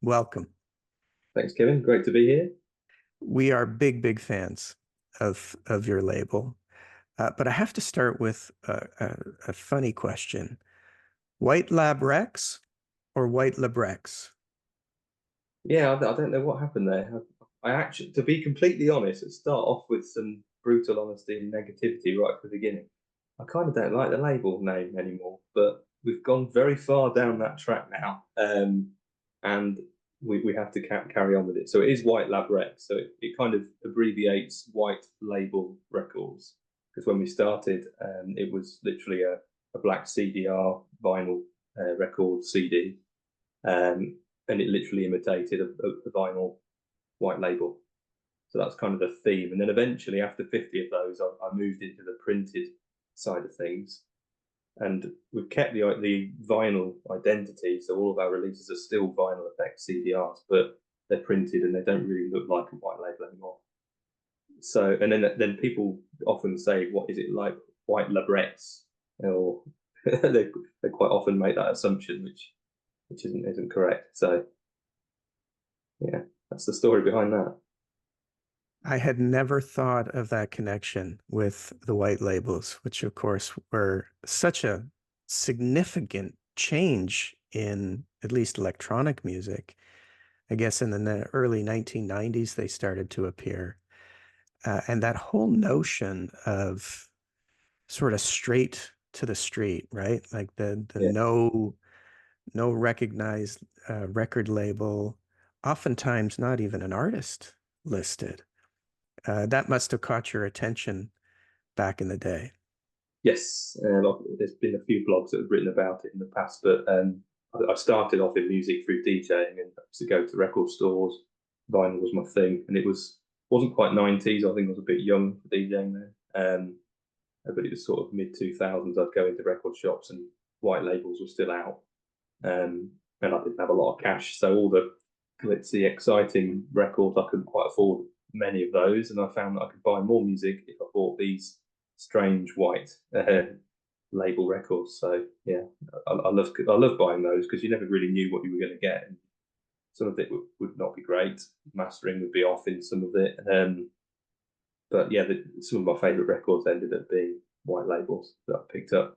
Welcome. Thanks, Kevin. Great to be here. We are big fans of your label. But I have to start with a funny question. Whitelabrecs or Whitelabrecs? I don't know what happened there. I actually, to be completely honest, let's start off with some brutal honesty and negativity right from the beginning. I kind of don't like the label name anymore, but we've gone very far down that track now, and we have to carry on with it. So it is Whitelabrecs. So it kind of abbreviates White Label Records because when we started, it was literally a black CDR vinyl record CD. And it literally imitated a vinyl white label. So that's kind of the theme. And then eventually, after 50 of those, I moved into the printed side of things. And we've kept the vinyl identity. So all of our releases are still vinyl effect CDRs, but they're printed and they don't really look like a white label anymore. So, and then people often say, what is it like Whitelabrecs? Or they quite often make that assumption, which isn't correct. So yeah, that's the story behind that. I had never thought of that connection with the white labels, which of course were such a significant change in at least electronic music. I guess in the early 1990s, they started to appear. And that whole notion of sort of straight to the street, right? Like the Yeah. no recognized record label, oftentimes not even an artist listed. That must have caught your attention back in the day. Yes, there's been a few blogs that have written about it in the past, but I started off in music through DJing and to go to record stores. Vinyl was my thing, and wasn't quite 90s. I think I was a bit young for DJing then. But it was sort of mid 2000s. I'd go into record shops and white labels were still out, and I didn't have a lot of cash, so all the glitzy, exciting records I couldn't quite afford many of those, and I found that I could buy more music if I bought these strange white label records. So yeah, I love buying those because you never really knew what you were going to get. And some of it would not be great. Mastering would be off in some of it. But yeah, some of my favourite records ended up being white labels that I picked up.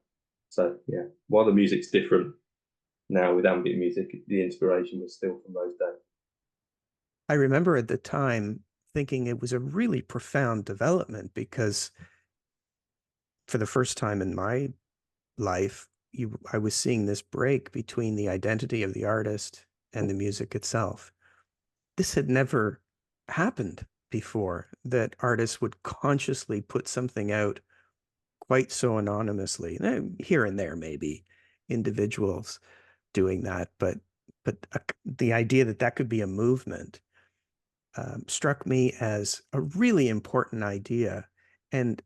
So yeah, while the music's different now with ambient music, the inspiration was still from those days. I remember at the time thinking it was a really profound development because for the first time in my life, I was seeing this break between the identity of the artist and the music itself. This had never happened before, that artists would consciously put something out quite so anonymously. Here and there, maybe individuals doing that, but the idea that that could be a movement struck me as a really important idea, and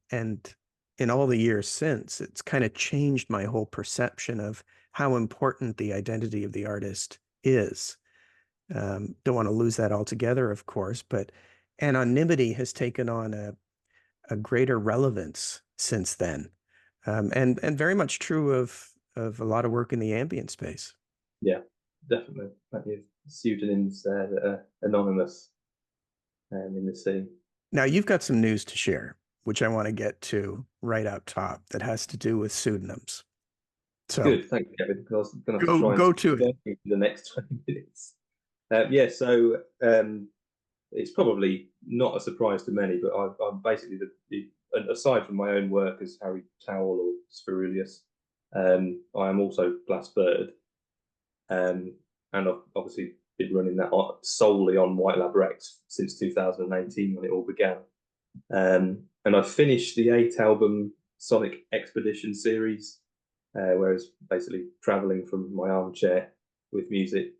in all the years since, it's kind of changed my whole perception of how important the identity of the artist is. Don't want to lose that altogether, of course, but anonymity has taken on a greater relevance since then, and very much true of a lot of work in the ambient space. Yeah, definitely. Plenty of pseudonyms there that are anonymous in the scene. Now, you've got some news to share, which I want to get to right up top that has to do with pseudonyms. So Good, thank you, Kevin, because I was going to have to go try and go speak to it. for the next 20 minutes. Yeah, so it's probably not a surprise to many, but I'm basically aside from my own work as Harry Towell or Spheruleus, I am also glåsbird, and I've obviously been running that solely on Whitelabrecs since 2018 when it all began. And I've finished the 8 album Sonic Expedition series, where I was basically traveling from my armchair with music.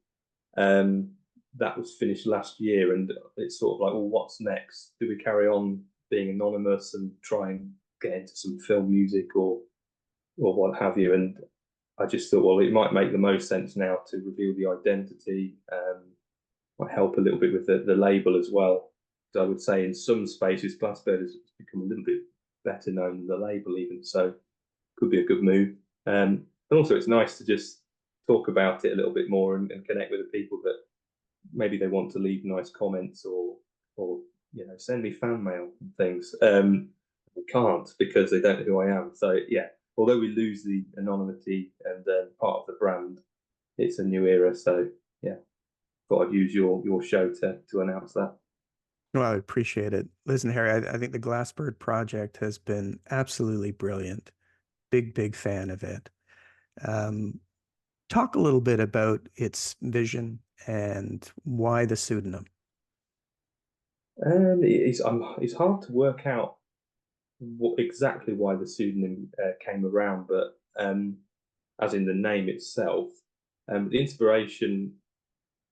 That was finished last year, and it's sort of like, well, what's next? Do we carry on being anonymous and try and get into some film music or what have you? And I just thought, well, it might make the most sense now to reveal the identity, might help a little bit with the label as well. So I would say in some spaces, glåsbird has become a little bit better known than the label even, so could be a good move. And also it's nice to just talk about it a little bit more and connect with the people that maybe they want to leave nice comments or send me fan mail and things. They can't because they don't know who I am. So yeah, although we lose the anonymity and part of the brand, it's a new era. So yeah, thought I'd use your show to announce that. Well, I appreciate it. Listen, Harry, I think the Glassbird project has been absolutely brilliant. Big, big fan of it. Um, Talk a little bit about its vision and why the pseudonym. It's hard to work out exactly why the pseudonym came around, but as in the name itself, the inspiration.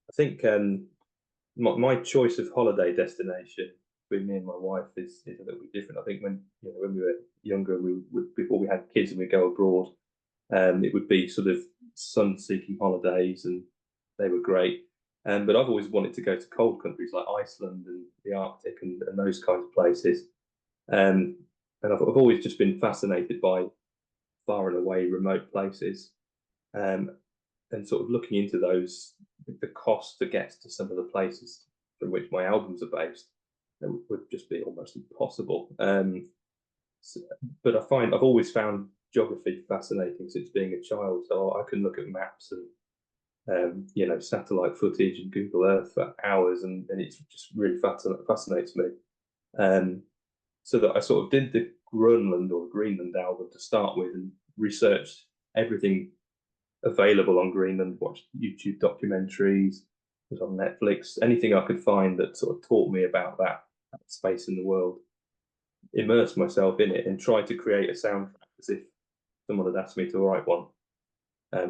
I think my choice of holiday destination with me and my wife is a little bit different. I think when we were younger, we would before we had kids and we go abroad, it would be sort of sun-seeking holidays, and they were great. But I've always wanted to go to cold countries like Iceland and the Arctic and those kinds of places. Um, and I've always just been fascinated by far and away remote places. Um, and sort of looking into those, the cost to get to some of the places from which my albums are based, it would just be almost impossible. But I've always found geography fascinating since being a child. So I can look at maps and satellite footage and Google Earth for hours, and it just really fascinates me. Um, so that I sort of did the Greenland album to start with and researched everything available on Greenland, watched YouTube documentaries, was on Netflix, anything I could find that sort of taught me about that space in the world, immersed myself in it and tried to create a soundtrack as if someone had asked me to write one,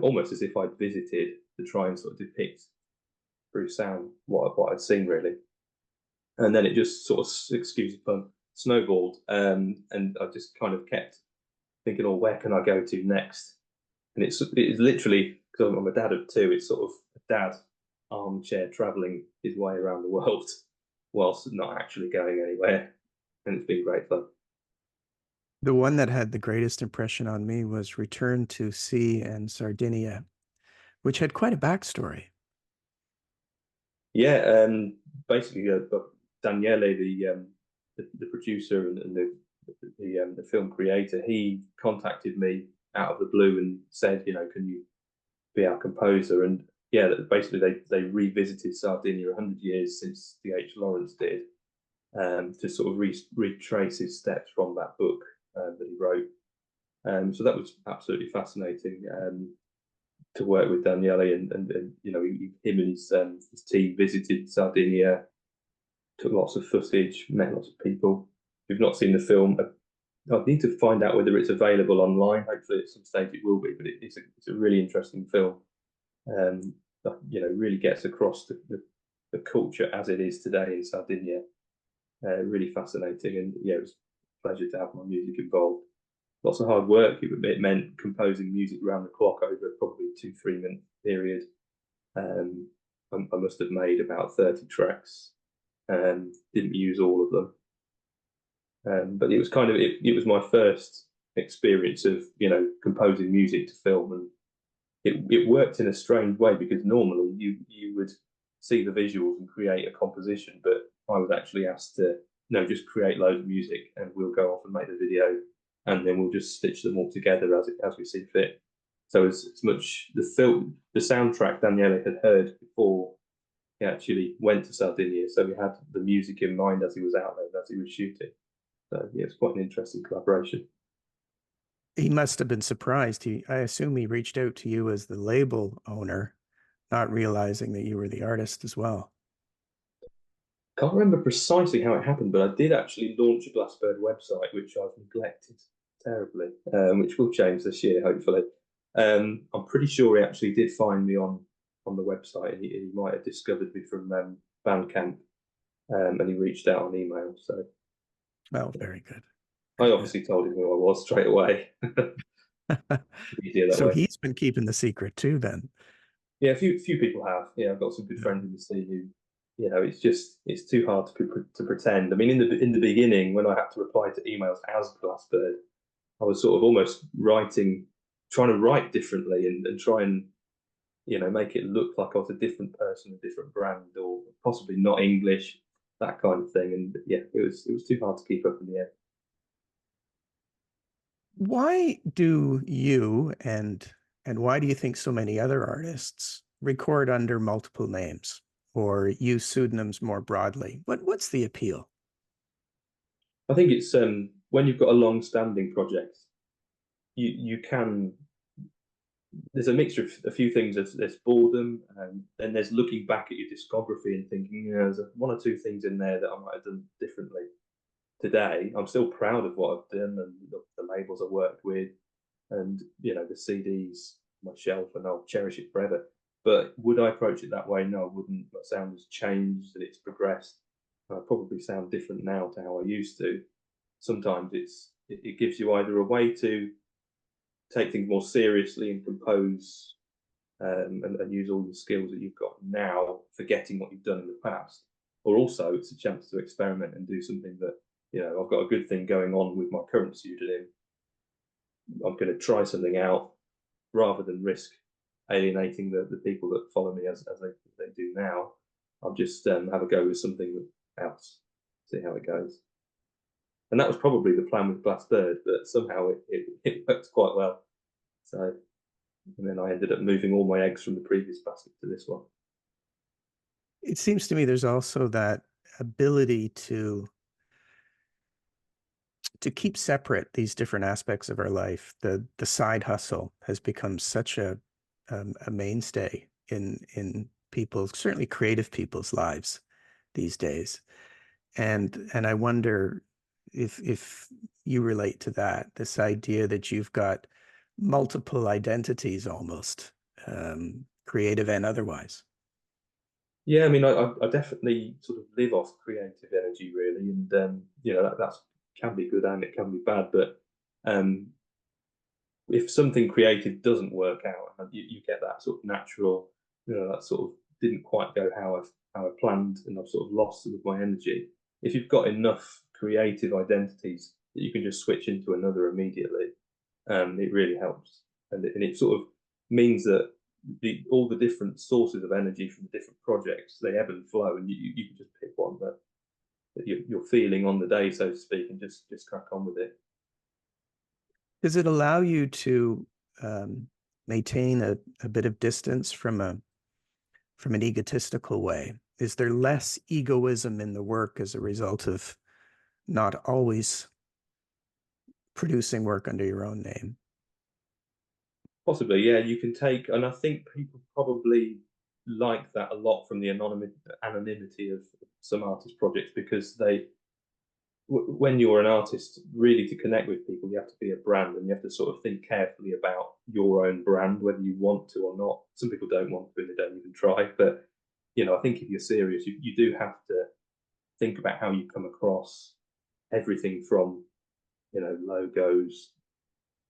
almost as if I'd visited to try and sort of depict through sound what I'd seen really. And then it just sort of, excuse the pun, snowballed, and I just kind of kept thinking, oh, where can I go to next? And it's literally, because I'm a dad of two, it's sort of a dad armchair traveling his way around the world whilst not actually going anywhere. And it's been great fun. The one that had the greatest impression on me was Return to Sea and Sardinia, which had quite a backstory. Yeah, basically, Daniele, the producer and the film creator, he contacted me out of the blue and said, can you be our composer? And yeah, basically they revisited Sardinia 100 years since D.H. Lawrence did, to sort of retrace his steps from that book that he wrote. So that was absolutely fascinating to work with Daniele, and him and his team visited Sardinia, took lots of footage, met lots of people. If you've not seen the film, I need to find out whether it's available online. Hopefully, at some stage it will be. But it's a really interesting film. That really gets across the culture as it is today in Sardinia. Really fascinating, and yeah, it was a pleasure to have my music involved. Lots of hard work. It meant composing music around the clock over probably 2-3 minute period. I must have made about 30 tracks. Didn't use all of them. But it was it was my first experience of composing music to film, and it worked in a strange way because normally you would see the visuals and create a composition, but I was actually asked to just create loads of music and we'll go off and make the video, and then we'll just stitch them all together as we see fit. So it's much the soundtrack Daniele had heard before he actually went to Sardinia, so we had the music in mind as he was out there, as he was shooting. So yeah, it's quite an interesting collaboration. He must have been surprised. I assume he reached out to you as the label owner, not realizing that you were the artist as well. Can't remember precisely how it happened, but I did actually launch a Glassbird website, which I've neglected terribly, which will change this year, hopefully. I'm pretty sure he actually did find me on the website, and he might have discovered me from Bandcamp, and he reached out on email. So Well, very good. I Very good. obviously told him who I was straight away. Easier that So way. he's been keeping the secret too, then. Yeah, a few people have. Yeah, I've got some good friends in the scene who, it's too hard to pretend. I mean, in the beginning, when I had to reply to emails as Glassbird, I was sort of almost trying to write differently and try and make it look like I was a different person, a different brand, or possibly not English, that kind of thing. And yeah, it was too hard to keep up in the end. Why do you and why do you think so many other artists record under multiple names or use pseudonyms more broadly? What's the appeal? I think it's when you've got a long-standing project, you can. There's a mixture of a few things. There's boredom, and then there's looking back at your discography and thinking, there's one or two things in there that I might have done differently. Today, I'm still proud of what I've done and the labels I worked with, and the CDs on my shelf, and I'll cherish it forever. But would I approach it that way? No, I wouldn't. My sound has changed and it's progressed. I probably sound different now to how I used to. Sometimes it gives you either a way to take things more seriously and compose and use all the skills that you've got now, forgetting what you've done in the past, or also it's a chance to experiment and do something that I've got a good thing going on with my current pseudonym. I'm going to try something out rather than risk alienating the people that follow me as they do now. I'll just have a go with something else, see how it goes. And that was probably the plan with glåsbird, but somehow it worked quite well. So, and then I ended up moving all my eggs from the previous basket to this one. It seems to me there's also that ability to keep separate these different aspects of our life. The side hustle has become such a mainstay in people, certainly creative people's lives these days. And I wonder if you relate to that, this idea that you've got multiple identities almost, creative and otherwise. Yeah, I mean, I definitely sort of live off creative energy, really, and that's can be good and it can be bad. But um, if something creative doesn't work out, you get that sort of natural, that sort of didn't quite go how I planned, and I've sort of lost some of my energy. If you've got enough creative identities that you can just switch into another immediately, it really helps, and it sort of means that all the different sources of energy from the different projects, they ebb and flow, and you can just pick one that you're feeling on the day, so to speak, and just crack on with it. Does it allow you to maintain a bit of distance from an egotistical way? Is there less egoism in the work as a result of not always producing work under your own name? Possibly, yeah. You can take, and I think people probably like that a lot from the anonymity of some artist projects, because when you're an artist, really to connect with people, you have to be a brand, and you have to sort of think carefully about your own brand, whether you want to or not. Some people don't want to, and they don't even try. But I think if you're serious, you do have to think about how you come across, everything from logos,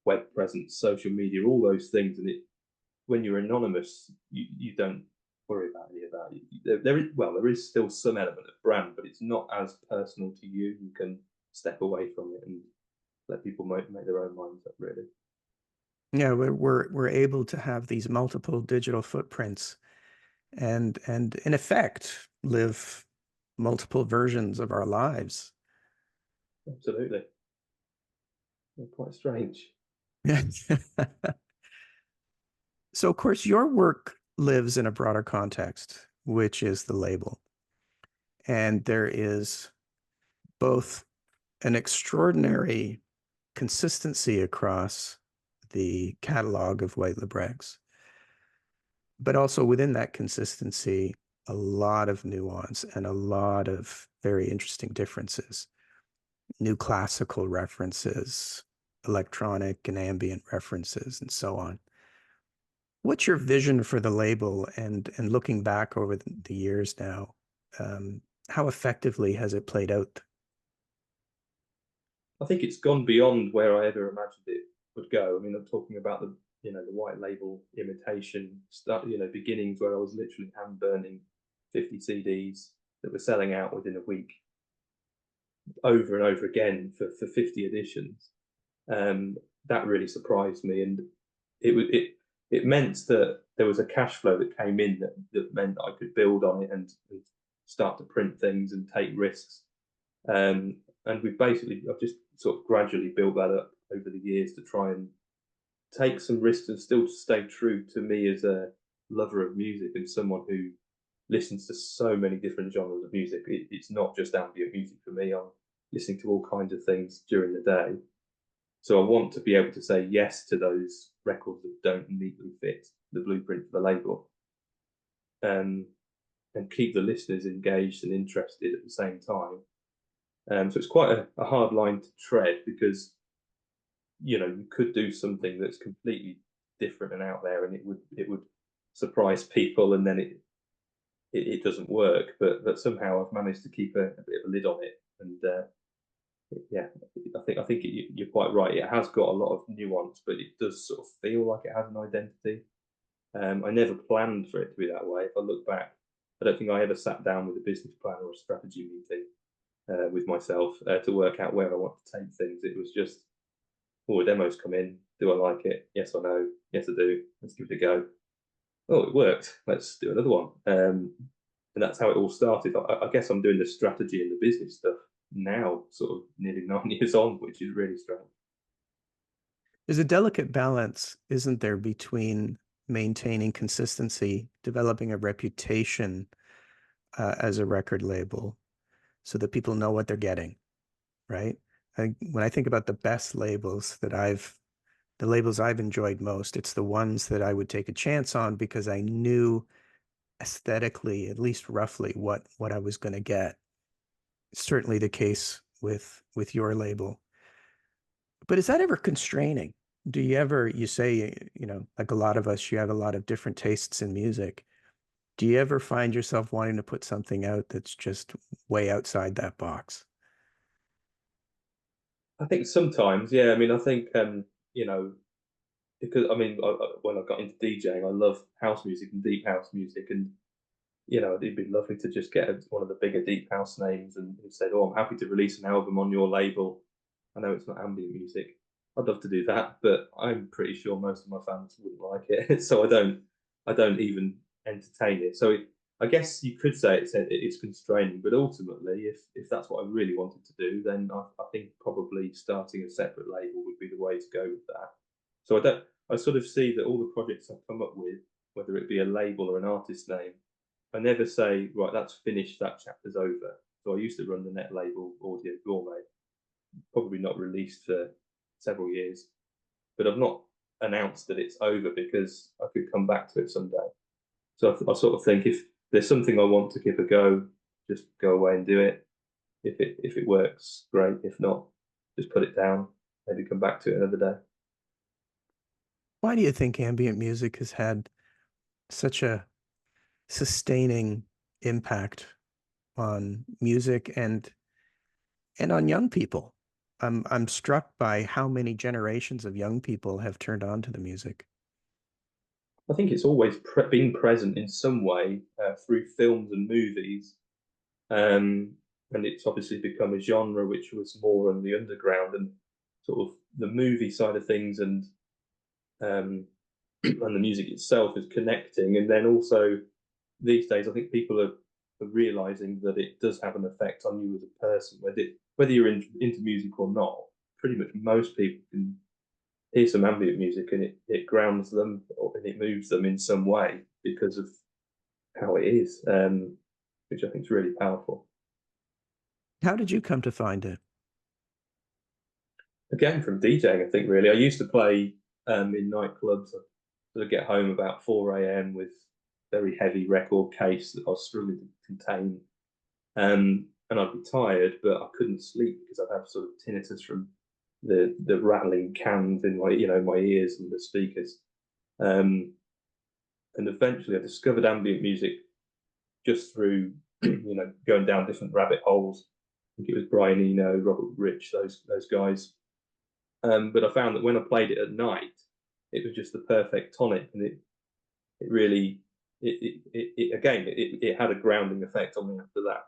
web presence, social media, all those things. And when you're anonymous, you don't worry about any of that. There is still some element of brand, but it's not as personal to you. You can step away from it and let people make their own minds up, really. Yeah, we're able to have these multiple digital footprints and in effect live multiple versions of our lives. Absolutely. They're quite strange. So, of course, your work lives in a broader context, which is the label. And there is both an extraordinary consistency across the catalog of Whitelabrecs, but also within that consistency, a lot of nuance and a lot of very interesting differences. New classical references, electronic and ambient references, and so on. What's your vision for the label, and looking back over the years now, how effectively has it played out? I think it's gone beyond where I ever imagined it would go. I mean, I'm talking about the white label imitation stuff, beginnings where I was literally hand burning 50 CDs that were selling out within a week, over and over again for 50 editions. That really surprised me, and it meant that there was a cash flow that came in that meant that I could build on it and start to print things and take risks. And I've just sort of gradually built that up over the years to try and take some risks and still stay true to me as a lover of music and someone who listens to so many different genres of music. It's not just ambient music for me. I'm listening to all kinds of things during the day. So I want to be able to say yes to those records that don't neatly fit the blueprint for the label, and keep the listeners engaged and interested at the same time. So it's quite a hard line to tread, because you could do something that's completely different and out there, and it would surprise people, and then it doesn't work. But somehow I've managed to keep a bit of a lid on it, and yeah, I think you're quite right. It has got a lot of nuance, but it does sort of feel like it has an identity. I never planned for it to be that way. If I look back, I don't think I ever sat down with a business plan or a strategy meeting with myself to work out where I want to take things. It was just, oh, demos come in. Do I like it? Yes or no? Yes, I do. Let's give it a go. Oh, it worked. Let's do another one. And that's how it all started. I guess I'm doing the strategy and the business stuff now, sort of nearly 9 years on, which is really strange. There's a delicate balance, isn't there, between maintaining consistency, developing a reputation as a record label so that people know what they're getting, right? When I think about the best labels the labels I've enjoyed most, it's the ones that I would take a chance on because I knew aesthetically, at least roughly, what I was going to get. Certainly the case with your label. But is that ever constraining? Do you ever, you say, like a lot of us, you have a lot of different tastes in music. Do you ever find yourself wanting to put something out that's just way outside that box? I think sometimes, yeah. I mean, I think you know, because I mean, when I got into DJing, I love house music and deep house music, and it'd be lovely to just get one of the bigger deep house names and said, "Oh, I'm happy to release an album on your label." I know it's not ambient music. I'd love to do that, but I'm pretty sure most of my fans wouldn't like it, so I don't even entertain it. So I guess you could say it's constraining, but ultimately, if that's what I really wanted to do, then I think probably starting a separate label would be the way to go with that. So I sort of see that all the projects I've come up with, whether it be a label or an artist name, I never say, right, that's finished, that chapter's over. So I used to run the net label Audio Gourmet, probably not released for several years, but I've not announced that it's over because I could come back to it someday. So I sort of think if there's something I want to give a go, just go away and do it. If it works, great. If not, just put it down. Maybe come back to it another day. Why do you think ambient music has had such a sustaining impact on music and on young people? I'm struck by how many generations of young people have turned on to the music. I think it's always been present in some way through films and movies, and it's obviously become a genre which was more on the underground, and sort of the movie side of things, um, and the music itself is connecting. And then also these days, I think people are realizing that it does have an effect on you as a person, whether you're into music or not. Pretty much most people can hear some ambient music and it grounds them and it moves them in some way because of how it is, which I think is really powerful. How did you come to find it? Again, from DJing, I think really. I used to play in nightclubs. I sort of get home about 4 a.m. with very heavy record case that I was struggling to contain. And I'd be tired, but I couldn't sleep because I'd have sort of tinnitus from the rattling cans in my ears and the speakers. Um, and eventually, I discovered ambient music just through going down different rabbit holes. I think it was Brian Eno, Robert Rich, those guys. But I found that when I played it at night, it was just the perfect tonic, and it really it had a grounding effect on me after that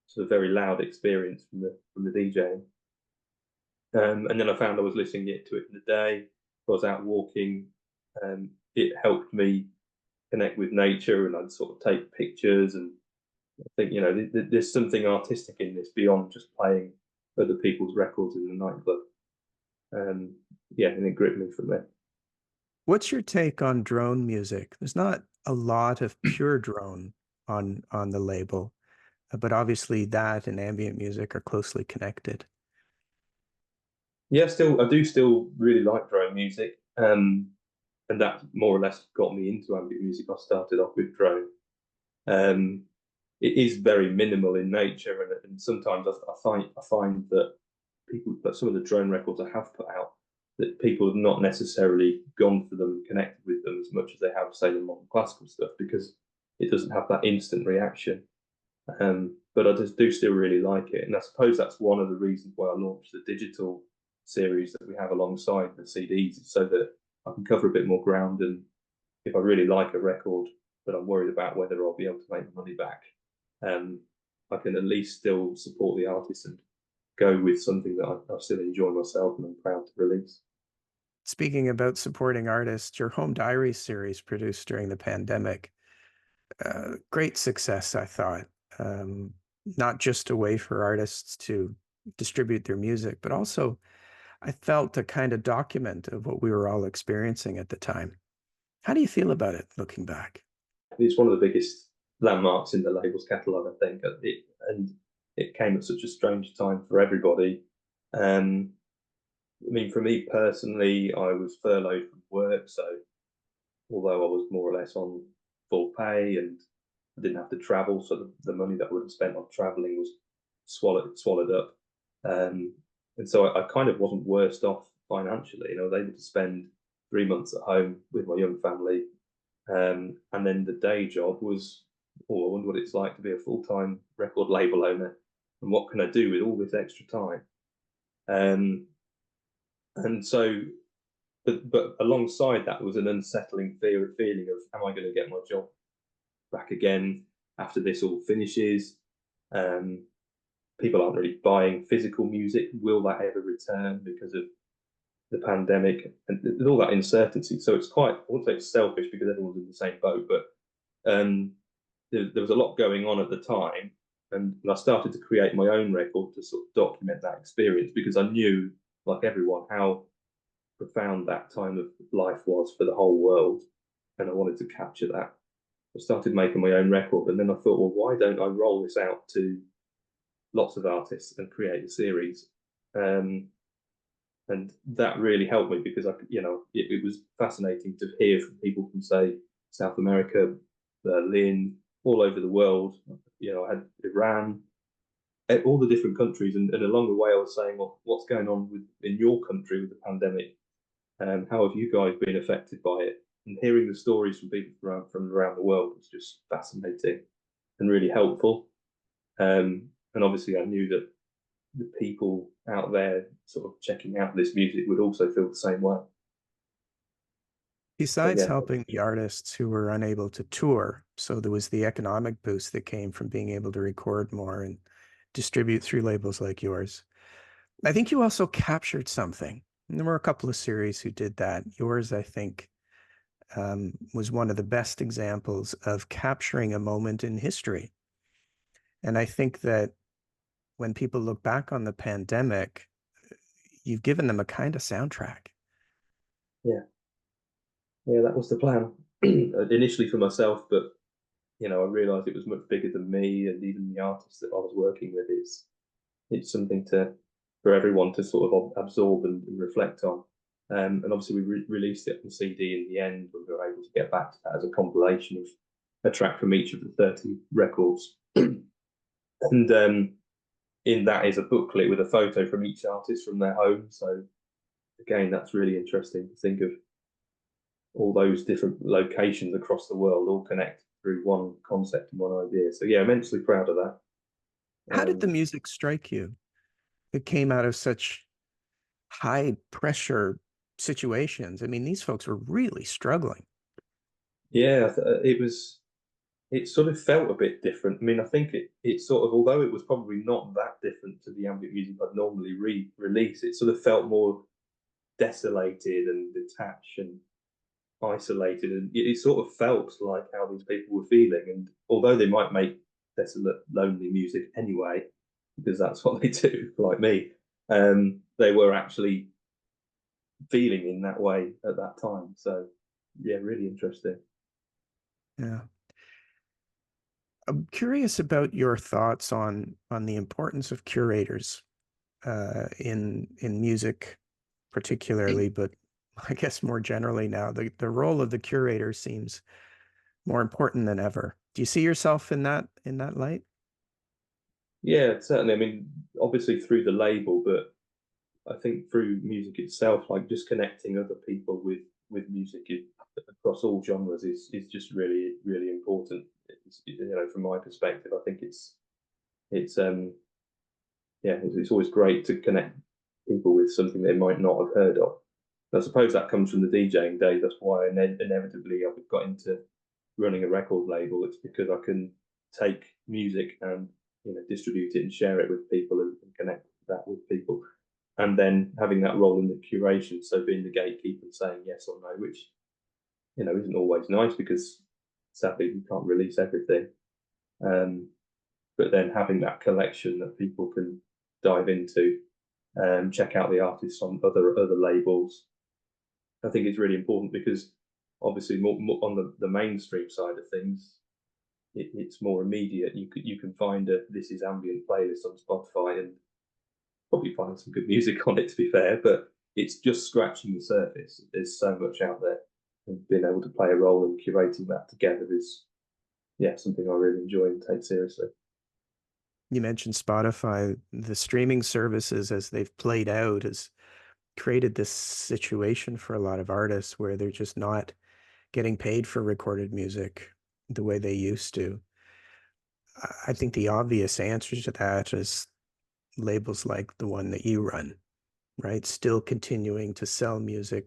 sort of very loud experience from the DJing. And then I found I was listening to it in the day. I was out walking. It helped me connect with nature, and I'd sort of take pictures and I think, you know, there's something artistic in this beyond just playing other people's records in the nightclub. Yeah, and it gripped me from there. What's your take on drone music? There's not a lot of pure drone on the label, but obviously that and ambient music are closely connected. Yeah, still, I do still really like drone music. And that more or less got me into ambient music. I started off with drone. Um, it is very minimal in nature, and sometimes I find that some of the drone records I have put out, that people have not necessarily gone for them and connected with them as much as they have, say, the modern classical stuff, because it doesn't have that instant reaction. But I just do still really like it, and I suppose that's one of the reasons why I launched the digital series that we have alongside the CDs, so that I can cover a bit more ground. And if I really like a record, but I'm worried about whether I'll be able to make the money back, um, I can at least still support the artist and go with something that I still enjoy myself and I'm proud to release. Speaking about supporting artists, your Home Diaries series produced during the pandemic, great success, I thought. Um, Not just a way for artists to distribute their music, but also I felt a kind of document of what we were all experiencing at the time. How do you feel about it looking back? It's one of the biggest landmarks in the label's catalogue, I think, and it came at such a strange time for everybody. Um, I mean, for me personally, I was furloughed from work, so although I was more or less on full pay and I didn't have to travel, so the money that I would have spent on traveling was swallowed up. Um, and so I kind of wasn't worst off financially. You know, I was able to spend 3 months at home with my young family, and then the day job was, oh, I wonder what it's like to be a full-time record label owner, and what can I do with all this extra time? Um, and so, but alongside that was an unsettling feeling of, am I going to get my job back again after this all finishes? Um, People aren't really buying physical music. Will that ever return because of the pandemic and all that uncertainty? So it's quite, I wouldn't say it's selfish because everyone's in the same boat, but there was a lot going on at the time. And I started to create my own record to sort of document that experience, because I knew, like everyone, how profound that time of life was for the whole world. And I wanted to capture that. I started making my own record, and then I thought, well, why don't I roll this out to lots of artists and create a series? Um, and that really helped me, because it was fascinating to hear from people from, say, South America, Berlin, all over the world. I had Iran, all the different countries, and along the way, I was saying, well, what's going on in your country with the pandemic? How have you guys been affected by it? And hearing the stories from people from around the world was just fascinating and really helpful. And obviously, I knew that the people out there sort of checking out this music would also feel the same way. So Besides yeah, helping the artists who were unable to tour, so there was the economic boost that came from being able to record more and distribute through labels like yours. I think you also captured something. And there were a couple of series who did that. Yours, I think, was one of the best examples of capturing a moment in history. And I think that when people look back on the pandemic, you've given them a kind of soundtrack. yeah, yeah, that was the plan initially for myself, but I realised it was much bigger than me and even the artists that I was working with. It's something for everyone to sort of absorb and reflect on. And obviously, we released it on CD in the end, when we were able to get back to that as a compilation of a track from each of the 30 records. And in that is a booklet with a photo from each artist from their home. So again, that's really interesting to think of all those different locations across the world all connect through one concept and one idea. So yeah, immensely proud of that. How did the Um, music strike you? It came out of such high pressure situations. I mean, these folks were really struggling. yeah, it sort of felt a bit different. I mean, I think it sort of, although it was probably not that different to the ambient music I'd normally release, it sort of felt more desolated and detached and isolated, and it sort of felt like how these people were feeling. And although they might make desolate, lonely music anyway, because that's what they do, like me. They were actually feeling in that way at that time. So yeah, really interesting. Yeah. I'm curious about your thoughts on the importance of curators in music particularly, but I guess more generally now, the role of the curator seems more important than ever. Do you see yourself in that light? Yeah, certainly. I mean, obviously through the label, but I think through music itself, like just connecting other people with music across all genres is just really important. From my perspective, I think it's yeah, it's always great to connect people with something they might not have heard of. I suppose that comes from the DJing days. That's why inevitably I've got into running a record label. It's because I can take music and distribute it and share it with people and connect that with people. And then having that role in the curation, so being the gatekeeper and saying yes or no, which isn't always nice because sadly we can't release everything. Um, but then having that collection that people can dive into, check out the artists on other labels. I think it's really important because obviously more on the mainstream side of things, it's more immediate. You can find a This Is Ambient playlist on Spotify and probably find some good music on it, to be fair, but it's just scratching the surface. There's so much out there, and being able to play a role in curating that together is, yeah, something I really enjoy and take seriously. You mentioned Spotify. The streaming services, as they've played out, has created this situation for a lot of artists where they're just not getting paid for recorded music the way they used to. I think the obvious answer to that is labels like the one that you run, right? Still continuing to sell music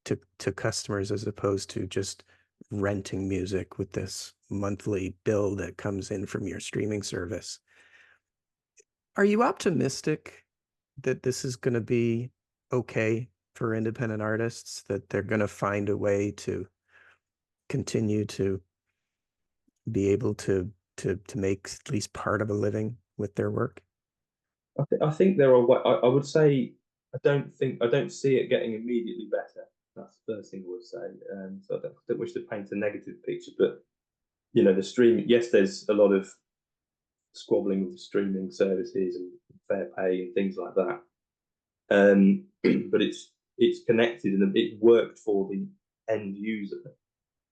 to customers as opposed to just renting music with this monthly bill that comes in from your streaming service. Are you optimistic that this is going to be okay for independent artists, that they're going to find a way to continue to be able to make at least part of a living with their work? I think there are. I would say I don't see it getting immediately better. That's the first thing I would say. So I don't wish to paint a negative picture, but the stream. Yes, there's a lot of squabbling with the streaming services and fair pay and things like that. But it's connected and it worked for the end user,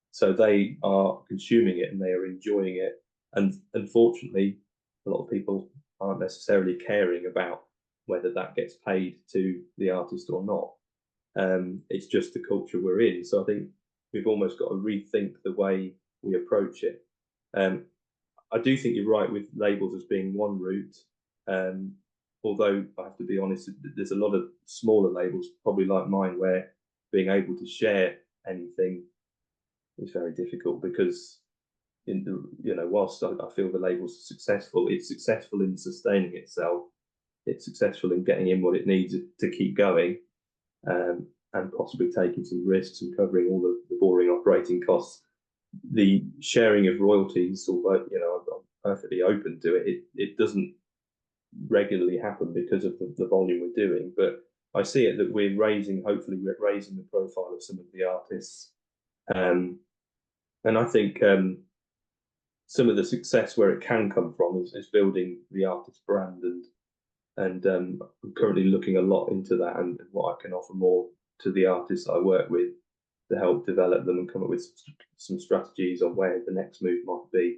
so they are consuming it and they are enjoying it. And unfortunately, a lot of people aren't necessarily caring about whether that gets paid to the artist or not. It's just the culture we're in. So I think we've almost got to rethink the way we approach it. Um, I do think you're right with labels as being one route. Um, Although I have to be honest, there's a lot of smaller labels, probably like mine, where being able to share anything is very difficult because whilst I feel the label's successful, it's successful in sustaining itself. It's successful in getting in what it needs to keep going, and possibly taking some risks and covering all the boring operating costs. The sharing of royalties, although I'm perfectly open to it, it doesn't regularly happen because of the volume we're doing. But I see it that hopefully we're raising the profile of some of the artists, um, and I think some of the success where it can come from is building the artist brand, and I'm currently looking a lot into that and what I can offer more to the artists I work with to help develop them and come up with some strategies on where the next move might be.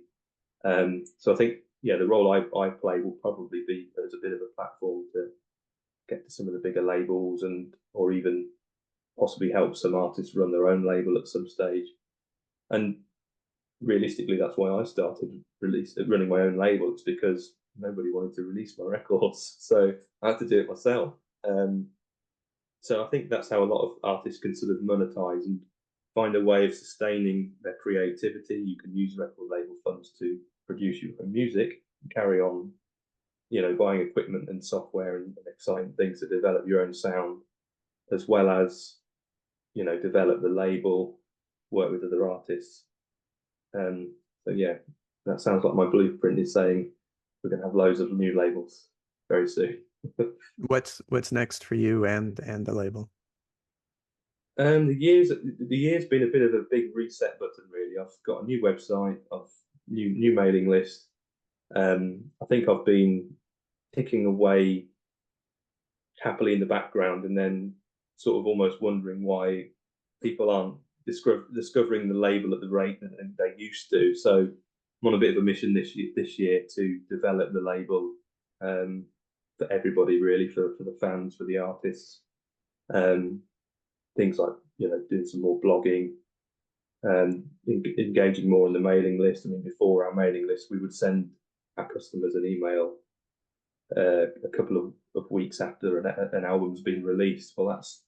So I think, yeah, the role I play will probably be as a bit of a platform to get to some of the bigger labels or even possibly help some artists run their own label at some stage. And realistically, that's why I started running my own label. It's because nobody wanted to release my records, so I had to do it myself. So I think that's how a lot of artists can sort of monetize and find a way of sustaining their creativity. You can use record label funds to produce your own music and carry on, buying equipment and software and exciting things to develop your own sound, as well as, develop the label, work with other artists. So yeah, that sounds like my blueprint is saying we're going to have loads of new labels very soon. What's next for you and the label? The year's been a bit of a big reset button, really. I've got a new website, I've new mailing list. I think I've been ticking away happily in the background, and then sort of almost wondering why people aren't discovering the label at the rate that they used to. So I'm on a bit of a mission this year to develop the label for everybody, really, for the fans, for the artists. Things like doing some more blogging, engaging more on the mailing list. I mean, before our mailing list, we would send our customers an email a couple of weeks after an album's been released. Well, that's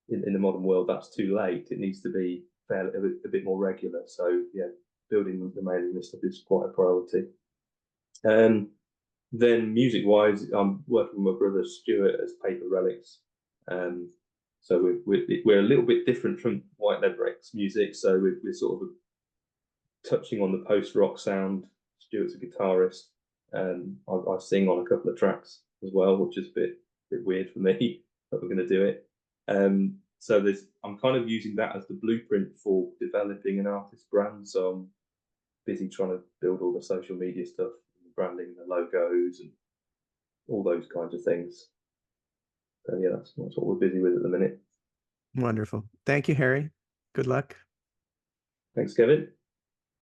in the modern world, that's too late. It needs to be a bit more regular. So yeah, building the mailing list up is quite a priority. Then music-wise, I'm working with my brother Stuart as Paper Relics. So we're a little bit different from Whitelabrecs music. So we're sort of touching on the post-rock sound. Stuart's a guitarist. I sing on a couple of tracks as well, which is a bit weird for me, but we're going to do it. So I'm kind of using that as the blueprint for developing an artist brand. So I'm busy trying to build all the social media stuff, branding, the logos, and all those kinds of things. So yeah, that's what we're busy with at the minute. Wonderful. Thank you, Harry. Good luck. Thanks, Kevin.